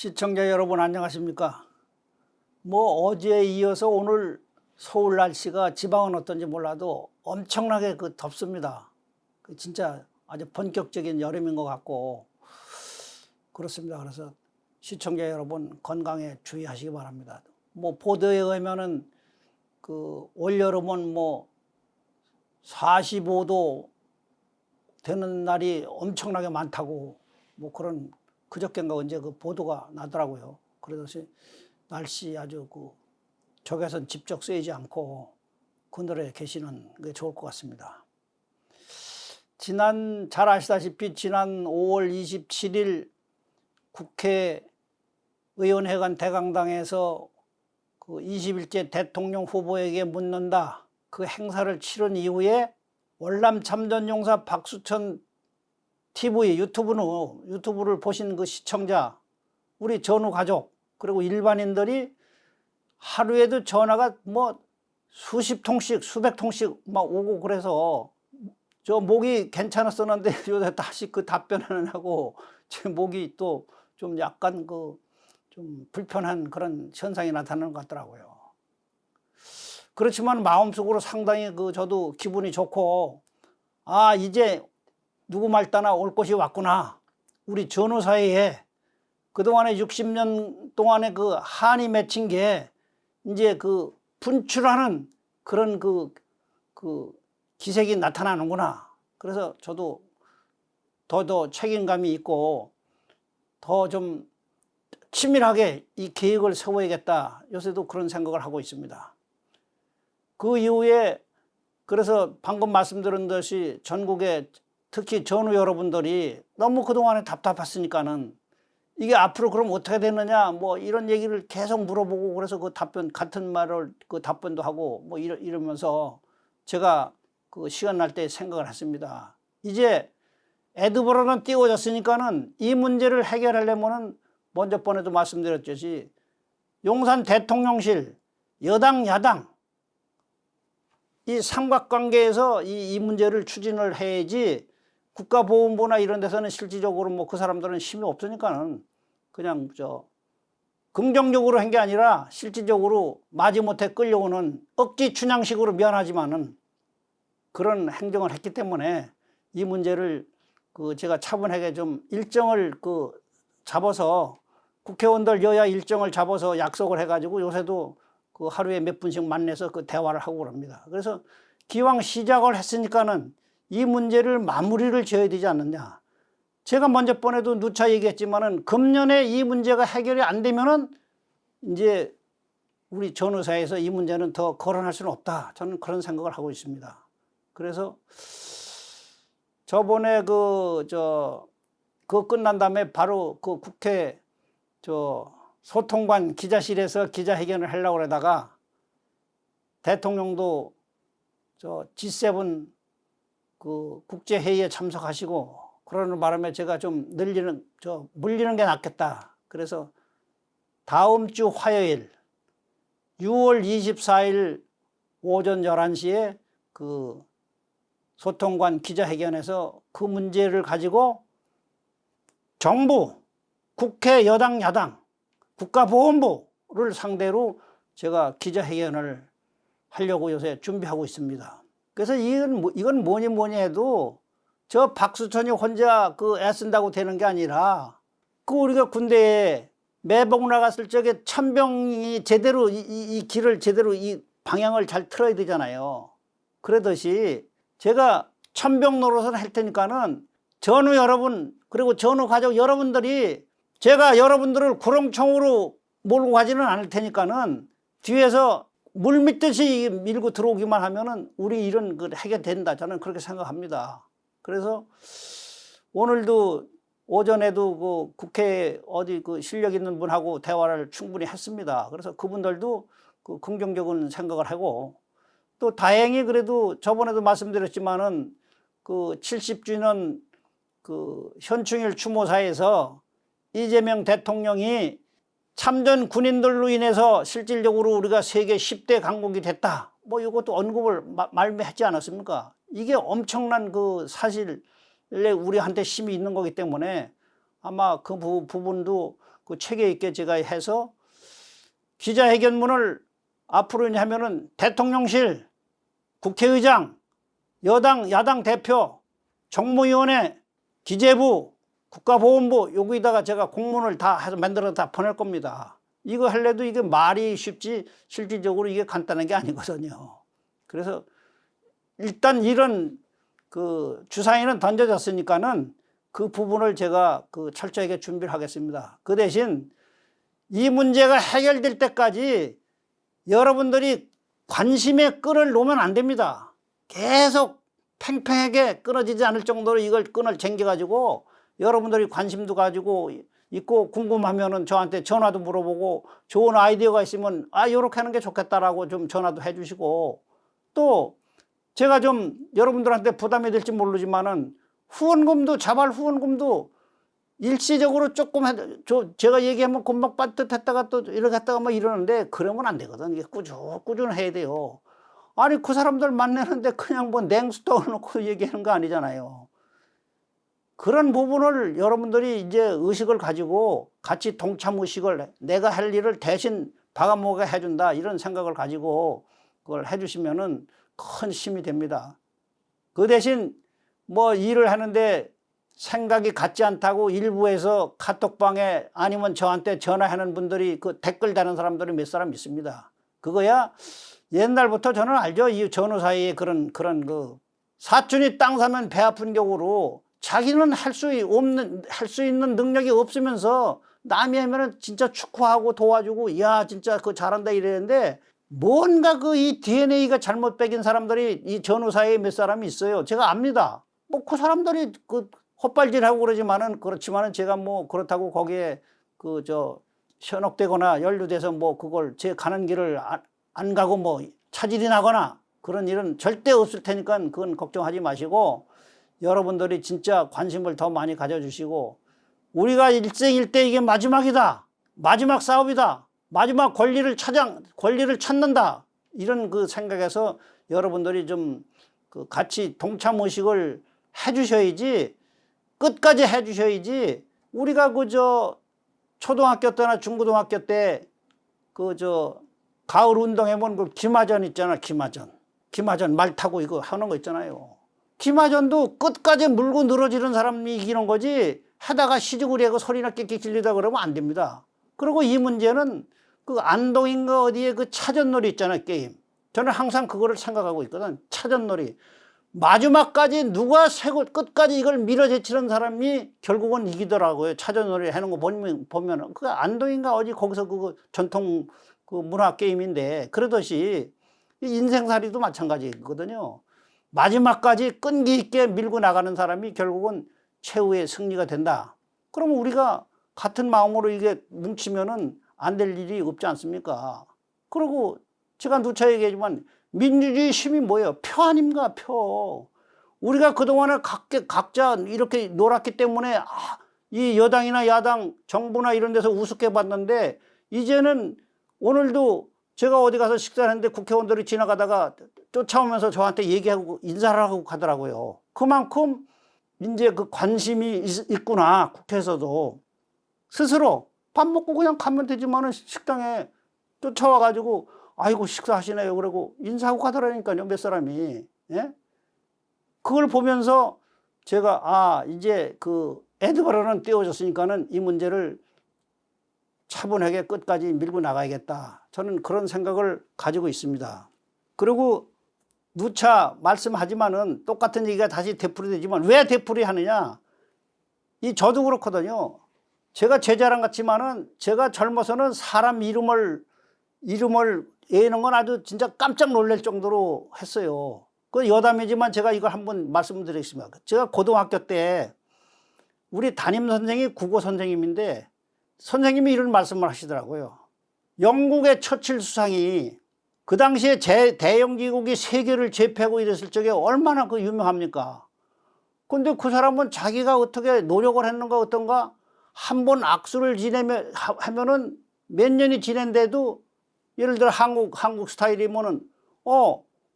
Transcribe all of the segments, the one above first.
시청자 여러분 안녕하십니까? 뭐 어제에 이어서 오늘 서울 날씨가 지방은 어떤지 몰라도 엄청나게 덥습니다. 진짜 아주 본격적인 여름인 것 같고 그렇습니다. 그래서 시청자 여러분 건강에 주의하시기 바랍니다. 뭐 보도에 의하면은 올여름은 뭐 45도 되는 날이 엄청나게 많다고 뭐 그런 그저께인가 언제 보도가 나더라고요. 그래서 날씨 아주 적외선 직접 쐬지 않고 그늘에 계시는 게 좋을 것 같습니다. 잘 아시다시피 지난 5월 27일 국회의원회관 대강당에서 21대 대통령 후보에게 묻는다 그 행사를 치른 이후에 월남 참전용사 박수천 TV 유튜브를 보신 그 시청자, 우리 전우 가족, 그리고 일반인들이 하루에도 전화가 뭐 수십 통씩, 수백 통씩 막 오고 그래서 저 목이 괜찮았었는데 요새 다시 답변을 하고 제 목이 또 좀 약간 좀 불편한 그런 현상이 나타나는 것 같더라고요. 그렇지만 마음속으로 상당히 저도 기분이 좋고, 아, 이제 누구 말 따나 올 것이 왔구나. 우리 전후 사이에 그동안에 60년 동안에 한이 맺힌 게 이제 분출하는 그런 기색이 나타나는구나. 그래서 저도 더 책임감이 있고 더 좀 치밀하게 이 계획을 세워야겠다. 요새도 그런 생각을 하고 있습니다. 그 이후에 그래서 방금 말씀드린 듯이 전국에 특히 전후 여러분들이 너무 그동안에 답답했으니까는 이게 앞으로 그럼 어떻게 되느냐 뭐 이런 얘기를 계속 물어보고 그래서 같은 말을 답변도 하고 뭐 이러면서 제가 시간 날 때 생각을 했습니다. 이제 에드버러는 띄워졌으니까는 이 문제를 해결하려면은 먼저 번에도 말씀드렸듯이 용산 대통령실 여당 야당 이 삼각관계에서 이 문제를 추진을 해야지 국가보훈부나 이런 데서는 실질적으로 뭐 그 사람들은 힘이 없으니까는 그냥 긍정적으로 한 게 아니라 실질적으로 마지못해 끌려오는 억지 춘향식으로 미안하지만은 그런 행정을 했기 때문에 이 문제를 제가 차분하게 좀 일정을 잡아서 국회의원들 여야 일정을 잡아서 약속을 해가지고 요새도 하루에 몇 분씩 만나서 대화를 하고 그럽니다. 그래서 기왕 시작을 했으니까는 이 문제를 마무리를 지어야 되지 않느냐. 제가 먼저 번에도 누차 얘기했지만은 금년에 이 문제가 해결이 안 되면은 이제 우리 전후사에서 이 문제는 더 거론할 수는 없다. 저는 그런 생각을 하고 있습니다. 그래서 저번에 끝난 다음에 바로 국회 소통관 기자실에서 기자회견을 하려고 그러다가 대통령도 G7 국제회의에 참석하시고 그러는 바람에 제가 좀 물리는 게 낫겠다. 그래서 다음 주 화요일 6월 24일 오전 11시에 소통관 기자회견에서 그 문제를 가지고 정부, 국회 여당 야당, 국가보훈부를 상대로 제가 기자회견을 하려고 요새 준비하고 있습니다. 그래서 이건 뭐니 해도 저 박수천이 혼자 애쓴다고 되는 게 아니라 우리가 군대에 매복 나갔을 적에 천병이 제대로 이 길을 제대로 이 방향을 잘 틀어야 되잖아요. 그러듯이 제가 천병 노릇을 할 테니까는 전후 여러분 그리고 전후 가족 여러분들이 제가 여러분들을 구렁청으로 몰고 가지는 않을 테니까는 뒤에서 물 믿듯이 밀고 들어오기만 하면은 우리 일은 해결된다. 저는 그렇게 생각합니다. 그래서 오늘도 오전에도 국회에 어디 실력 있는 분하고 대화를 충분히 했습니다. 그래서 그분들도 긍정적인 생각을 하고 또 다행히 그래도 저번에도 말씀드렸지만은 70주년 현충일 추모사에서 이재명 대통령이 참전 군인들로 인해서 실질적으로 우리가 세계 10대 강국이 됐다. 뭐 이것도 언급을 말미하지 않았습니까? 이게 엄청난 사실에 우리한테 힘이 있는 거기 때문에 아마 그 부분도 그 체계 있게 제가 해서 기자회견문을 앞으로 하면은 대통령실, 국회의장, 여당, 야당 대표, 정무위원회, 기재부, 국가보훈부 여기다가 제가 공문을 다 해서 만들어서 다 보낼 겁니다. 이거 하려도 이게 말이 쉽지 실질적으로 이게 간단한 게 아니거든요. 그래서 일단 이런 그 주사위는 던져졌으니까는 그 부분을 제가 그 철저하게 준비를 하겠습니다. 그 대신 이 문제가 해결될 때까지 여러분들이 관심의 끈을 놓으면 안 됩니다. 계속 팽팽하게 끊어지지 않을 정도로 이걸 끈을 쟁겨가지고 여러분들이 관심도 가지고 있고 궁금하면은 저한테 전화도 물어보고 좋은 아이디어가 있으면 요렇게 하는 게 좋겠다라고 좀 전화도 해주시고 또 제가 좀 여러분들한테 부담이 될지 모르지만은 후원금도 자발 후원금도 일시적으로 조금 제가 얘기하면 금방 빠듯했다가 또 이렇게 했다가 뭐 이러는데 그러면 안 되거든. 이게 꾸준해야 돼요. 아니 그 사람들 만나는데 그냥 뭐 냉수 떠놓고 얘기하는 거 아니잖아요. 그런 부분을 여러분들이 이제 의식을 가지고 같이 동참 의식을 내가 할 일을 대신 박아모가 해준다 이런 생각을 가지고 그걸 해주시면은 큰 힘이 됩니다. 그 대신 뭐 일을 하는데 생각이 같지 않다고 일부에서 카톡방에 아니면 저한테 전화하는 분들이 그 댓글 다는 사람들이 몇 사람 있습니다. 그거야 옛날부터 저는 알죠. 이 전후 사이에 그런 그 사촌이 땅 사면 배 아픈 격으로 자기는 할 수 있는 능력이 없으면서 남이 하면은 진짜 축하하고 도와주고 야 진짜 그거 잘한다 이랬는데 뭔가 그 이 DNA가 잘못 배긴 사람들이 이 전후 사이에 몇 사람이 있어요. 제가 압니다. 뭐 그 사람들이 그 헛발질하고 그렇지만은 제가 뭐 그렇다고 거기에 현혹되거나 연루돼서 뭐 그걸 제 가는 길을 안 가고 뭐 차질이 나거나 그런 일은 절대 없을 테니까 그건 걱정하지 마시고 여러분들이 진짜 관심을 더 많이 가져주시고 우리가 일생일대 이게 마지막이다. 마지막 싸움이다. 마지막 권리를 찾는다. 이런 그 생각에서 여러분들이 좀 그 같이 동참의식을 해주셔야지 끝까지 해주셔야지 우리가 초등학교 때나 중고등학교 때 가을 운동해본 그 기마전 있잖아. 기마전 말 타고 이거 하는 거 있잖아요. 기마전도 끝까지 물고 늘어지는 사람이 이기는 거지 하다가 시죽을 하고 소리나 끽끽 질리다 그러면 안 됩니다. 그리고 이 문제는 그 안동인가 어디에 그 차전놀이 있잖아요. 게임. 저는 항상 그거를 생각하고 있거든. 차전놀이. 마지막까지 누가 끝까지 이걸 밀어제치는 사람이 결국은 이기더라고요. 차전놀이 하는 거 보면은. 그 안동인가 어디 거기서 그 전통 그 문화 게임인데 그러듯이 인생살이도 마찬가지거든요. 마지막까지 끈기 있게 밀고 나가는 사람이 결국은 최후의 승리가 된다. 그러면 우리가 같은 마음으로 이게 뭉치면은 안 될 일이 없지 않습니까? 그리고 제가 누차 얘기하지만 민주주의 힘이 뭐예요? 표 아닙니까? 표. 우리가 그동안에 각자 이렇게 놀았기 때문에 이 여당이나 야당, 정부나 이런 데서 우습게 봤는데 이제는 오늘도 제가 어디 가서 식사를 했는데 국회의원들이 지나가다가 쫓아오면서 저한테 얘기하고 인사를 하고 가더라고요. 그만큼 이제 그 관심이 있구나. 국회에서도 스스로 밥 먹고 그냥 가면 되지만은 식당에 쫓아와가지고 아이고 식사하시네요. 그러고 인사하고 가더라니까요. 몇 사람이. 예? 그걸 보면서 제가 이제 그 에드바르는 띄워졌으니까는 이 문제를 차분하게 끝까지 밀고 나가야겠다. 저는 그런 생각을 가지고 있습니다. 그리고 누차 말씀하지만은 똑같은 얘기가 다시 되풀이되지만 왜 되풀이하느냐? 저도 그렇거든요. 제가 제 자랑 같지만은 제가 젊어서는 사람 이름을 외우는 건 아주 진짜 깜짝 놀랄 정도로 했어요. 그 여담이지만 제가 이걸 한번 말씀드리겠습니다. 제가 고등학교 때 우리 담임 선생이 국어 선생님인데 선생님이 이런 말씀을 하시더라고요. 영국의 처칠 수상이 그 당시에 대영제국이 세계를 제패하고 이랬을 적에 얼마나 그 유명합니까? 근데 그 사람은 자기가 어떻게 노력을 했는가 어떤가 한 번 악수를 하면은 몇 년이 지낸데도 예를 들어 한국 스타일이면은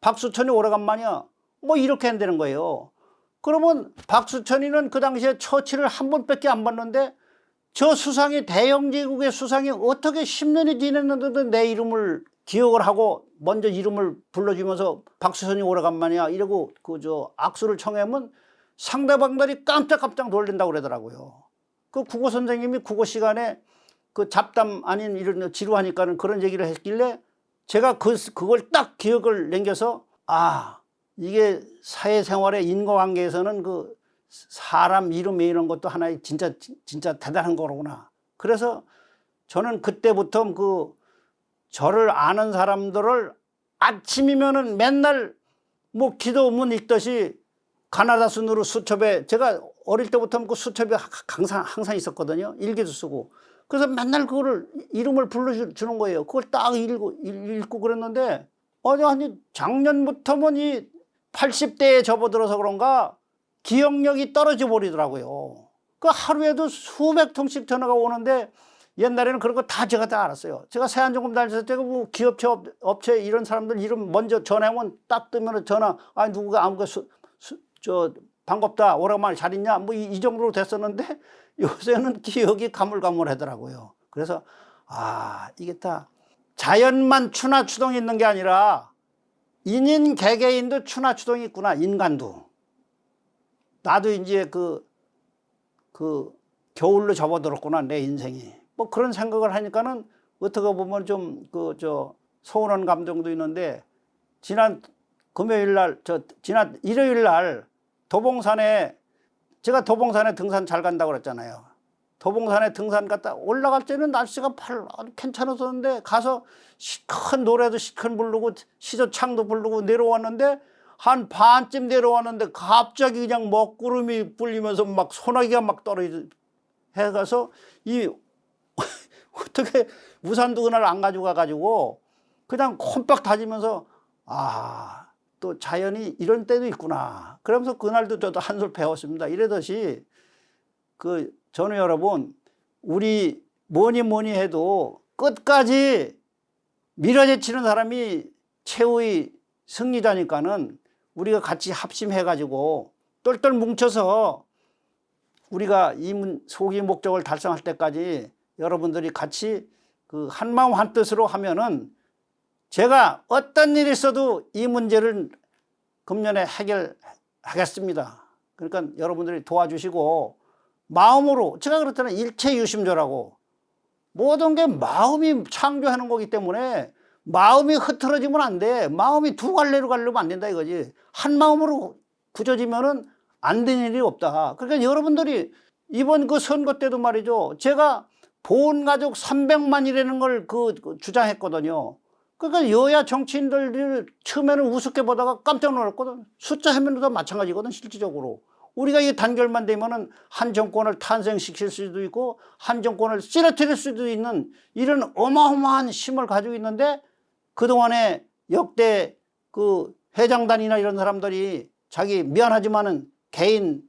박수천이 오래간만이야. 뭐 이렇게 한다는 거예요. 그러면 박수천이는 그 당시에 처치를 한 번밖에 안 봤는데 저 수상이 대영 제국의 수상이 어떻게 10년이 지났는데도 내 이름을 기억을 하고 먼저 이름을 불러주면서 박수선이 오래간만이야 이러고 그 저 악수를 청하면 상대방들이 깜짝깜짝 놀란다고 그러더라고요. 그 국어 선생님이 국어 시간에 그 잡담 아닌 이런 지루하니까는 그런 얘기를 했길래 제가 그걸 딱 기억을 남겨서 아, 이게 사회생활의 인과관계에서는 그 사람 이름 외우는 것도 하나의 진짜 대단한 거로구나. 그래서 저는 그때부터 그 저를 아는 사람들을 아침이면은 맨날 뭐 기도문 읽듯이 가나다 순으로 수첩에 제가 어릴 때부터 그 수첩에 항상 있었거든요. 일기도 쓰고. 그래서 맨날 그거를 이름을 불러주는 거예요. 그걸 딱 읽고 그랬는데 아니 작년부터는 이 80대에 접어들어서 그런가 기억력이 떨어져 버리더라고요. 그 하루에도 수백 통씩 전화가 오는데 옛날에는 그런 거 다 제가 다 알았어요. 제가 세안정금 다녔을 때 뭐 기업체 업체 이런 사람들 이름 먼저 전화하면 딱 뜨면 전화 누구가 아무가 저 반갑다 오랜만에 잘 있냐 뭐 이 정도로 됐었는데 요새는 기억이 가물가물하더라고요. 그래서 이게 다 자연만 추나추동이 있는 게 아니라 인인 개개인도 추나추동이 있구나. 인간도. 나도 이제 그 겨울로 접어들었구나 내 인생이. 뭐 그런 생각을 하니까는 어떻게 보면 좀 서운한 감정도 있는데 지난 금요일 날 지난 일요일 날 도봉산에 제가 도봉산에 등산 잘 간다고 그랬잖아요. 도봉산에 등산 갔다 올라갈 때는 날씨가 아주 괜찮았었는데 가서 시큰 노래도 시큰 부르고 시조창도 부르고 내려왔는데 한 반쯤 내려왔는데 갑자기 그냥 먹구름이 불리면서 막 소나기가 막 떨어져 해가서 이 어떻게 우산도 그날 안 가지고 가가지고 그냥 콤박 다지면서 또 자연이 이런 때도 있구나. 그러면서 그날도 저도 한술 배웠습니다. 이러듯이 저는 여러분 우리 뭐니 해도 끝까지 밀어제치는 사람이 최후의 승리자니까는 우리가 같이 합심해가지고 똘똘 뭉쳐서 우리가 소기 목적을 달성할 때까지 여러분들이 같이 한마음 한뜻으로 하면은 제가 어떤 일이 있어도 이 문제를 금년에 해결하겠습니다. 그러니까 여러분들이 도와주시고 마음으로 제가 그렇잖아요. 일체유심조라고 모든 게 마음이 창조하는 거기 때문에 마음이 흐트러지면 안 돼. 마음이 두 갈래로 가려면 안 된다 이거지. 한 마음으로 굳어지면은 안 되는 일이 없다. 그러니까 여러분들이 이번 선거 때도 말이죠. 제가 보훈가족 300만이라는 걸 주장했거든요. 그러니까 여야 정치인들이 처음에는 우습게 보다가 깜짝 놀랐거든. 숫자 해면도 마찬가지거든 실질적으로. 우리가 이 단결만 되면은 한 정권을 탄생시킬 수도 있고 한 정권을 쓰러뜨릴 수도 있는 이런 어마어마한 힘을 가지고 있는데 그동안에 역대 회장단이나 이런 사람들이 자기 미안하지만은 개인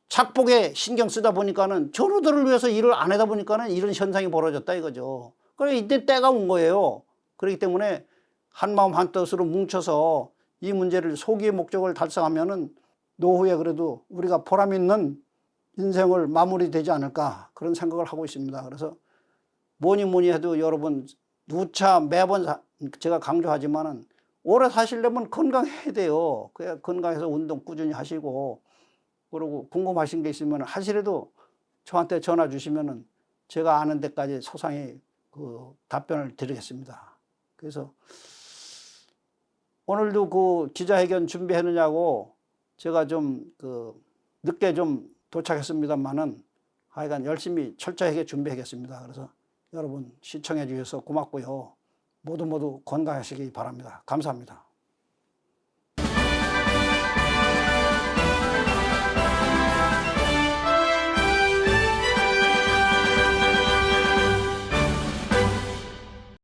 착복에 신경 쓰다 보니까는 전우들을 위해서 일을 안 하다 보니까는 이런 현상이 벌어졌다 이거죠. 그래 이때 때가 온 거예요. 그렇기 때문에 한마음 한뜻으로 뭉쳐서 이 문제를 소기의 목적을 달성하면은 노후에 그래도 우리가 보람 있는 인생을 마무리되지 않을까 그런 생각을 하고 있습니다. 그래서 뭐니 해도 여러분 누차 매번 제가 강조하지만은 오래 사시려면 건강해야 돼요. 그래야 건강해서 운동 꾸준히 하시고 그리고 궁금하신 게 있으면 하시라도 저한테 전화 주시면은 제가 아는 데까지 소상히 답변을 드리겠습니다. 그래서 오늘도 기자회견 준비했느냐고 제가 좀 늦게 좀 도착했습니다만은 하여간 열심히 철저하게 준비하겠습니다. 그래서 여러분 시청해 주셔서 고맙고요. 모두 건강하시기 바랍니다. 감사합니다.